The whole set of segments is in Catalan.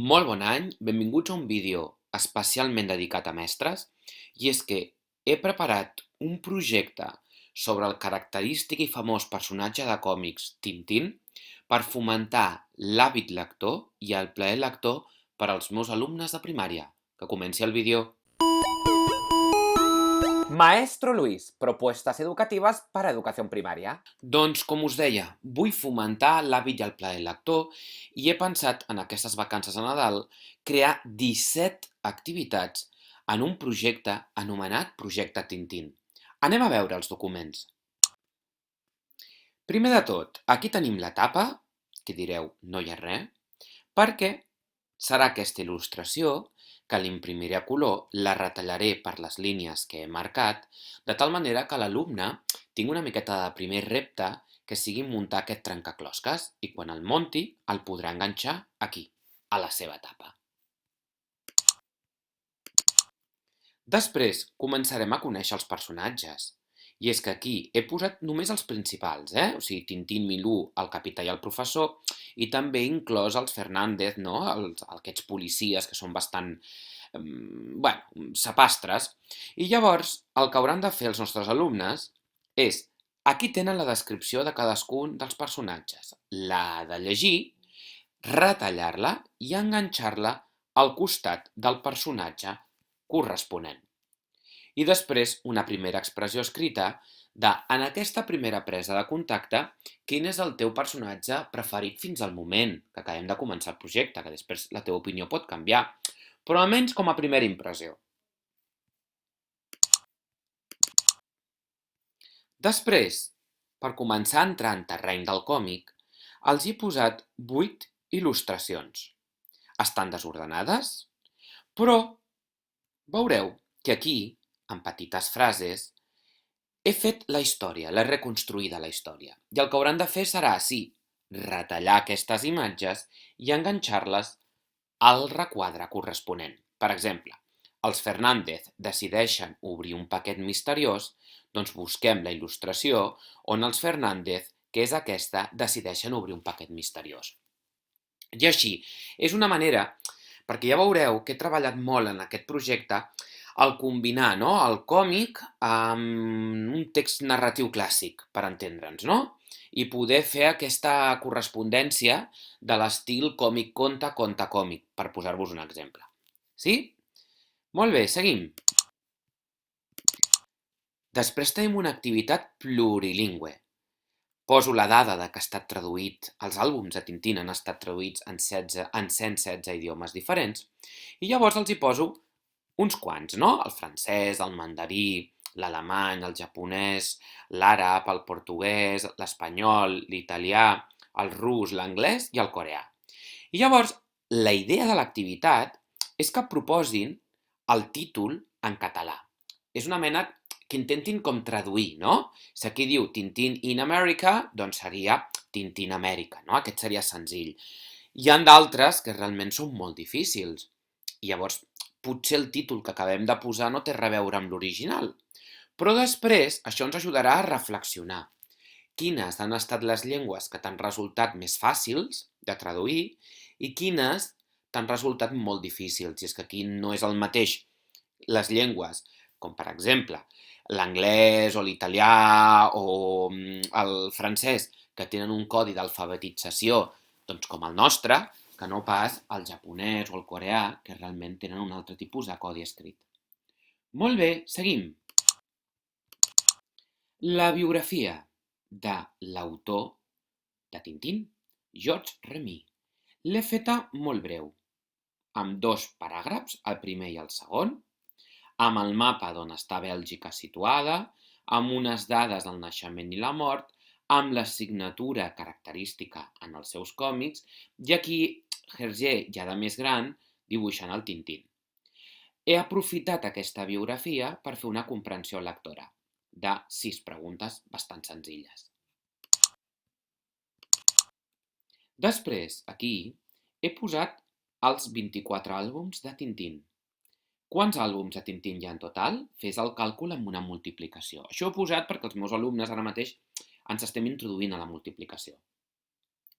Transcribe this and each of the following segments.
Molt bon any, benvinguts a un vídeo especialment dedicat a mestres, i és que he preparat un projecte sobre el característic i famós personatge de còmics Tintín per fomentar l'hàbit lector i el plaer lector per als meus alumnes de primària. Que comenci el vídeo. Maestro Luis, propuestas educativas para educación primaria. Doncs, com us deia, vull fomentar l'hàbit i el plaer lector i he pensat en aquestes vacances de Nadal crear 17 activitats en un projecte anomenat Projecte Tintín. Anem a veure els documents. Primer de tot, aquí tenim la tapa, que direu no hi ha res, perquè serà aquesta il·lustració que l'imprimiré a color, la retallaré per les línies que he marcat, de tal manera que l'alumne tingui una miqueta de primer repte que sigui muntar aquest trencaclosques i quan el munti el podrà enganxar aquí, a la seva tapa. Després començarem a conèixer els personatges. I és que aquí he posat només els principals, o sigui, Tintín, Milú, el capità i el professor, i també he inclòs els Fernández, no? Aquests policies que són bastant, sapastres. I llavors, el que hauran de fer els nostres alumnes és, aquí tenen la descripció de cadascun dels personatges. L'ha de llegir, retallar-la i enganxar-la al costat del personatge corresponent. I després una primera expressió escrita de, en aquesta primera presa de contacte, quin és el teu personatge preferit fins al moment que acabem de començar el projecte, que després la teva opinió pot canviar, però almenys com a primera impressió. Després, per començar a entrar en terreny del còmic, els he posat 8 il·lustracions. Estan desordenades, però veureu que aquí, en petites frases, he fet la història, l'he reconstruïda la història. I el que hauran de fer serà, sí, retallar aquestes imatges i enganxar-les al requadre corresponent. Per exemple, els Fernández decideixen obrir un paquet misteriós, doncs busquem la il·lustració on els Fernández, que és aquesta, decideixen obrir un paquet misteriós. I així, és una manera, perquè ja veureu que he treballat molt en aquest projecte, el combinar, no?, el còmic amb un text narratiu clàssic, per entendre'ns, no? I poder fer aquesta correspondència de l'estil còmic-conte, conte-còmic, per posar-vos un exemple. Sí? Molt bé, seguim. Després tenim una activitat plurilingüe. Poso la dada de que ha estat traduït, els àlbums de Tintín han estat traduïts en 116 idiomes diferents, i llavors els hi poso uns quants, no? El francès, el mandarí, l'alemany, el japonès, l'àrab, el portuguès, l'espanyol, l'italià, el rus, l'anglès i el coreà. I llavors, la idea de l'activitat és que proposin el títol en català. És una mena que intentin com traduir, no? Si aquí diu Tintín in America, doncs seria Tintín Amèrica, no? Aquest seria senzill. Hi ha d'altres que realment són molt difícils. I llavors, potser el títol que acabem de posar no té res a veure amb l'original. Però després, això ens ajudarà a reflexionar. Quines han estat les llengües que t'han resultat més fàcils de traduir i quines t'han resultat molt difícils. I és que aquí no és el mateix les llengües, com per exemple l'anglès o l'italià o el francès, que tenen un codi d'alfabetització doncs com el nostre, que no pas el japonès o el coreà, que realment tenen un altre tipus de codi escrit. Molt bé, seguim. La biografia de l'autor de Tintín, Georges Remy. L'he feta molt breu, amb 2 paràgrafs, el primer i el segon, amb el mapa d'on està Bèlgica situada, amb unes dades del naixement i la mort, amb la signatura característica en els seus còmics, i aquí Hergé, ja de més gran, dibuixant el Tintín. He aprofitat aquesta biografia per fer una comprensió lectora de 6 preguntes bastant senzilles. Després, aquí, he posat els 24 àlbums de Tintín. Quants àlbums de Tintín hi ha en total? Fes el càlcul amb una multiplicació. Això ho he posat perquè els meus alumnes ara mateix ens estem introduint a la multiplicació.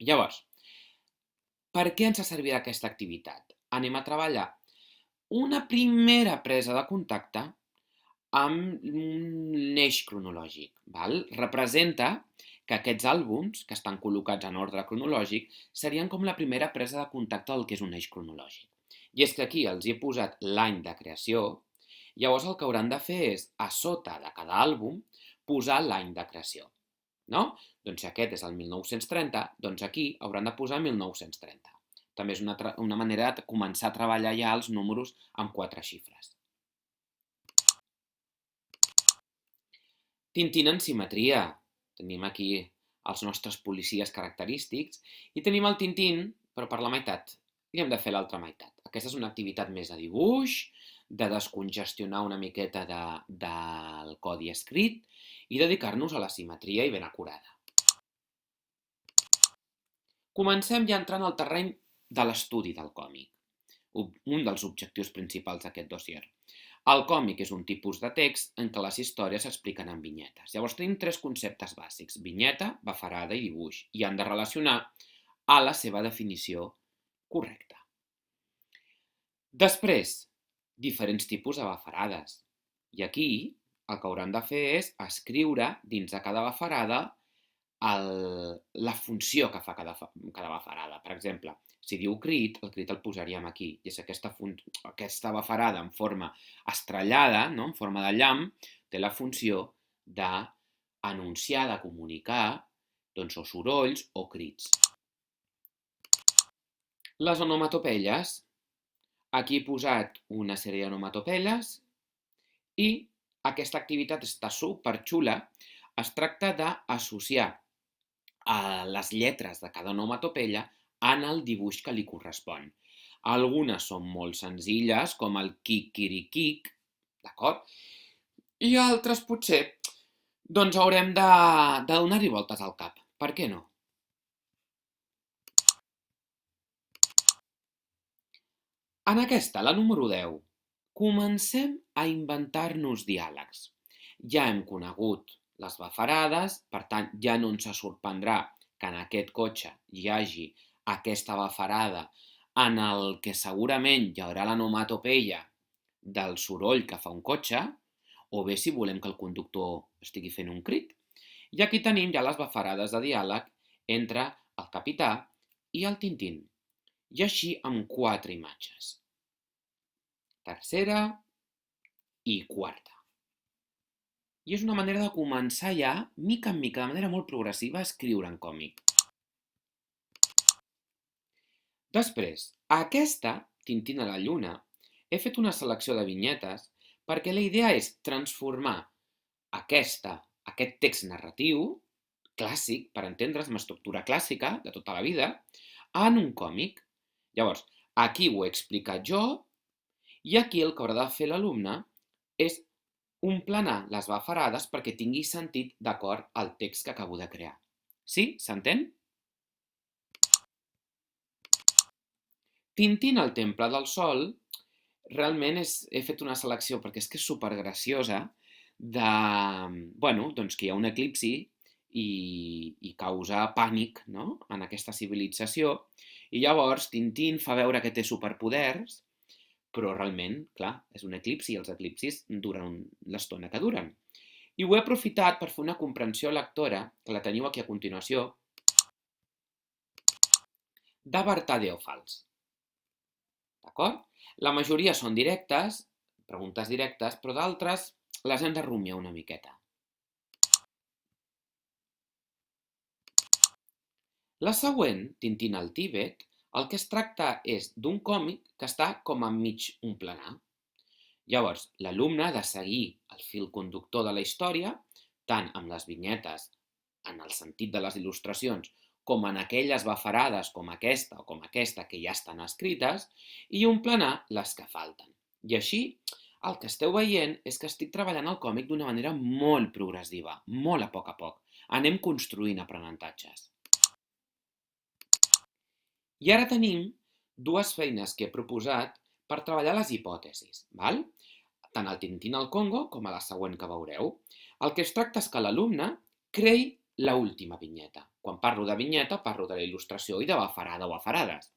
Llavors, per què ens ha servit aquesta activitat? anem a treballar una primera presa de contacte amb un eix cronològic. Val? Representa que aquests àlbums, que estan col·locats en ordre cronològic, serien com la primera presa de contacte del que és un eix cronològic. I és que aquí els he posat l'any de creació, llavors el que hauran de fer és, a sota de cada àlbum, posar l'any de creació. No? Doncs si aquest és el 1930, doncs aquí hauran de posar 1930. També és una manera de començar a treballar ja els números amb 4 xifres. Tintín en simetria. Tenim aquí els nostres policies característics i tenim el Tintín, però per la meitat. I hem de fer l'altra meitat. Aquesta és una activitat més de dibuix, de descongestionar una miqueta del codi escrit i dedicar-nos a la simetria i ben acurada. Comencem ja entrant al terreny de l'estudi del còmic, un dels objectius principals d'aquest dossier. El còmic és un tipus de text en què les històries s'expliquen en vinyetes. Llavors tenim 3 conceptes bàsics, vinyeta, bafarada i dibuix, i han de relacionar a la seva definició correcta. Després, diferents tipus de bafarades. I aquí el que hauran de fer és escriure dins de cada bafarada la funció que fa cada bafarada. Per exemple, si diu crit, el crit el posaríem aquí. I és aquesta bafarada en forma estrellada, no? En forma de llamp, té la funció d'anunciar, de comunicar, doncs, o sorolls o crits. Les onomatopeies. Aquí he posat una sèrie d'onomatopeies i aquesta activitat està superxula. Es tracta d'associar les lletres de cada onomatopeia en el dibuix que li correspon. Algunes són molt senzilles, com el quiquiriquic, d'acord? I altres potser, doncs haurem de donar-hi voltes al cap. Per què no? En aquesta, la número 10, comencem a inventar-nos diàlegs. Ja hem conegut les bafarades, per tant, ja no ens sorprendrà que en aquest cotxe hi hagi aquesta bafarada en el que segurament hi haurà l'onomatopeia del soroll que fa un cotxe, o bé si volem que el conductor estigui fent un crit. I aquí tenim ja les bafarades de diàleg entre el capità i el Tintín. I així amb 4 imatges. Tercera i quarta. I és una manera de començar ja, mica en mica, de manera molt progressiva, a escriure en còmic. Després, a aquesta, Tintín a la lluna, he fet una selecció de vinyetes perquè la idea és transformar aquest text narratiu, clàssic, per entendre's, amb estructura clàssica de tota la vida, en un còmic. Llavors, aquí ho he explicat jo i aquí el que haurà de fer l'alumne és omplenar les bafarades perquè tingui sentit d'acord al text que acabo de crear. Sí? S'entén? Tintín al temple del sol, realment he fet una selecció perquè és que és supergraciosa doncs que hi ha un eclipsi i causa pànic, no?, en aquesta civilització, i llavors Tintín fa veure que té superpoders, però realment, clar, és un eclipsi i els eclipsis duren l'estona que duren. I ho he aprofitat per fer una comprensió lectora, que la teniu aquí a continuació, de vertader o fals. D'acord? La majoria són directes, preguntes directes, però d'altres les hem de rumiar una miqueta. La següent, Tintín al Tibet, el que es tracta és d'un còmic que està com enmig un planar. Llavors, l'alumne ha de seguir el fil conductor de la història, tant amb les vinyetes, en el sentit de les il·lustracions, com en aquelles bafarades com aquesta o com aquesta que ja estan escrites, i omplenar les que falten. I així, el que esteu veient és que estic treballant el còmic d'una manera molt progressiva, molt a poc. Anem construint aprenentatges. I ara tenim 2 feines que he proposat per treballar les hipòtesis, val? Tant al Tintín al Congo com a la següent que veureu. El que es tracta és que l'alumne creï l'última vinyeta. Quan parlo de vinyeta, parlo de la il·lustració i de bafarada o bafarades.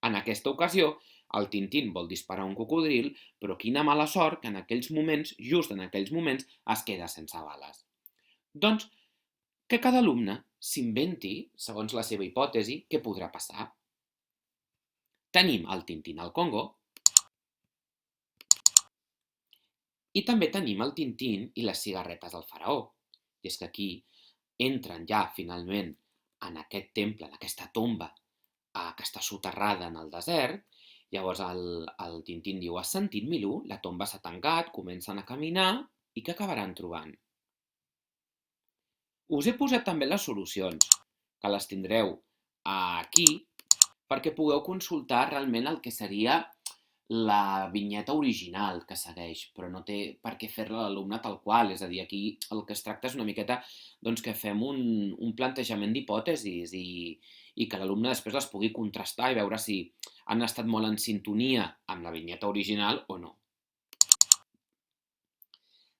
En aquesta ocasió, El Tintín vol disparar un cocodril, però quina mala sort que en aquells moments, just en aquells moments, es queda sense bales. Doncs que cada alumne s'inventi, segons la seva hipòtesi, què podrà passar. Tenim el Tintín al Congo i també tenim el Tintín i les cigarretes del faraó. I és que aquí entren ja finalment en aquest temple, en aquesta tomba que està soterrada en el desert. Llavors el Tintín diu: has sentit, Milú? La tomba s'ha tancat, comencen a caminar i què acabaran trobant? Us he posat també les solucions, que les tindreu aquí, perquè pugueu consultar realment el que seria la vinyeta original que segueix, però no té per què fer-la l'alumne tal qual. És a dir, aquí el que es tracta és una miqueta doncs, que fem un plantejament d'hipòtesis i que l'alumne després les pugui contrastar i veure si han estat molt en sintonia amb la vinyeta original o no.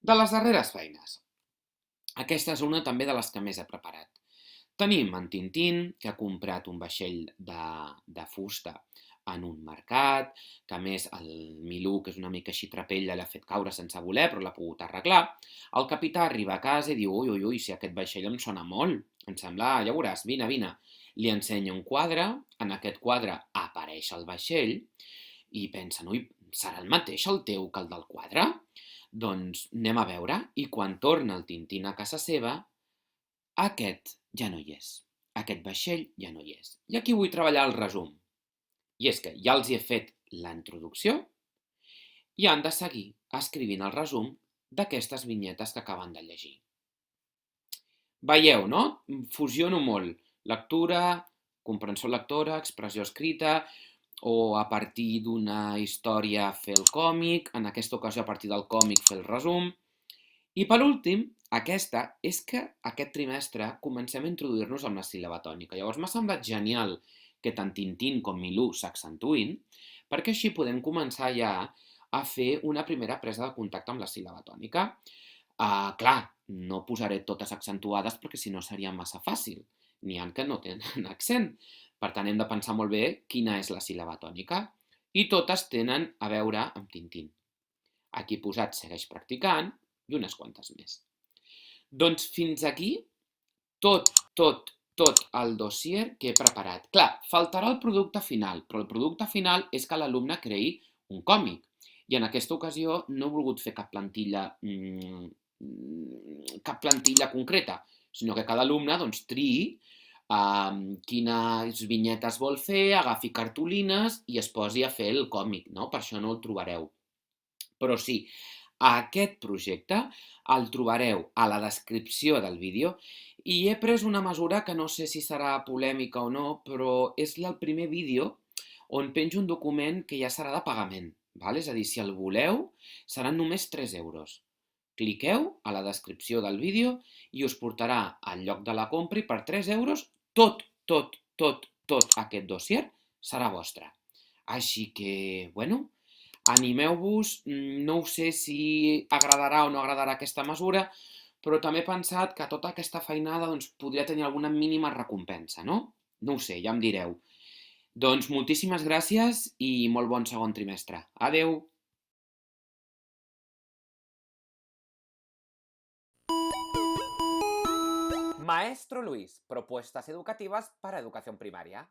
De les darreres feines. Aquesta és una també de les que més he preparat. Tenim en Tintín, que ha comprat un vaixell de fusta en un mercat, que a més el Milú, que és una mica així trapella, l'ha fet caure sense voler, però l'ha pogut arreglar. El capità arriba a casa i diu: ui, ui, ui, si aquest vaixell em sona molt, em sembla, ja veuràs, vine, vine. Li ensenya un quadre, en aquest quadre apareix el vaixell i pensen: ui, serà el mateix el teu que el del quadre? Doncs anem a veure, i quan torna el Tintín a casa seva, aquest ja no hi és. Aquest vaixell ja no hi és. I aquí vull treballar el resum. I és que ja els hi he fet la introducció i han de seguir escrivint el resum d'aquestes vinyetes que acaben de llegir. Veieu, no? Fusiono molt. Lectura, comprensió lectora, expressió escrita, o a partir d'una història fer el còmic, en aquesta ocasió a partir del còmic fer el resum. I per últim, aquesta és que aquest trimestre comencem a introduir-nos amb la síl·laba tònica. Llavors m'ha semblat genial que tant Tintín com Milú s'accentuïn, perquè així podem començar ja a fer una primera presa de contacte amb la síl·laba tònica. Clar, no posaré totes accentuades perquè si no seria massa fàcil. N'hi ha que no tenen accent. Per tant, hem de pensar molt bé quina és la síl·laba tònica. I totes tenen a veure amb Tintín. Aquí posat segueix practicant i unes quantes més. Doncs fins aquí tot el dossier que he preparat. Clar, faltarà el producte final, però el producte final és que l'alumne creï un còmic. I en aquesta ocasió no he volgut fer cap plantilla concreta, sinó que cada alumne doncs, triï quines vinyetes vol fer, agafi cartolines i es posi a fer el còmic, no? Per això no el trobareu. Però sí, aquest projecte el trobareu a la descripció del vídeo i he pres una mesura que no sé si serà polèmica o no, però és el primer vídeo on penjo un document que ja serà de pagament. És a dir, si el voleu, seran només 3 euros. Cliqueu a la descripció del vídeo i us portarà al lloc de la compra i per 3 euros tot aquest dossier serà vostre. Així que, bueno, animeu-vos, no ho sé si agradarà o no agradarà aquesta mesura, però també he pensat que tota aquesta feinada doncs, podria tenir alguna mínima recompensa, no? No ho sé, ja em direu. Doncs moltíssimes gràcies i molt bon segon trimestre. Adeu! Maestro Luis, propuestas educativas para educación primaria.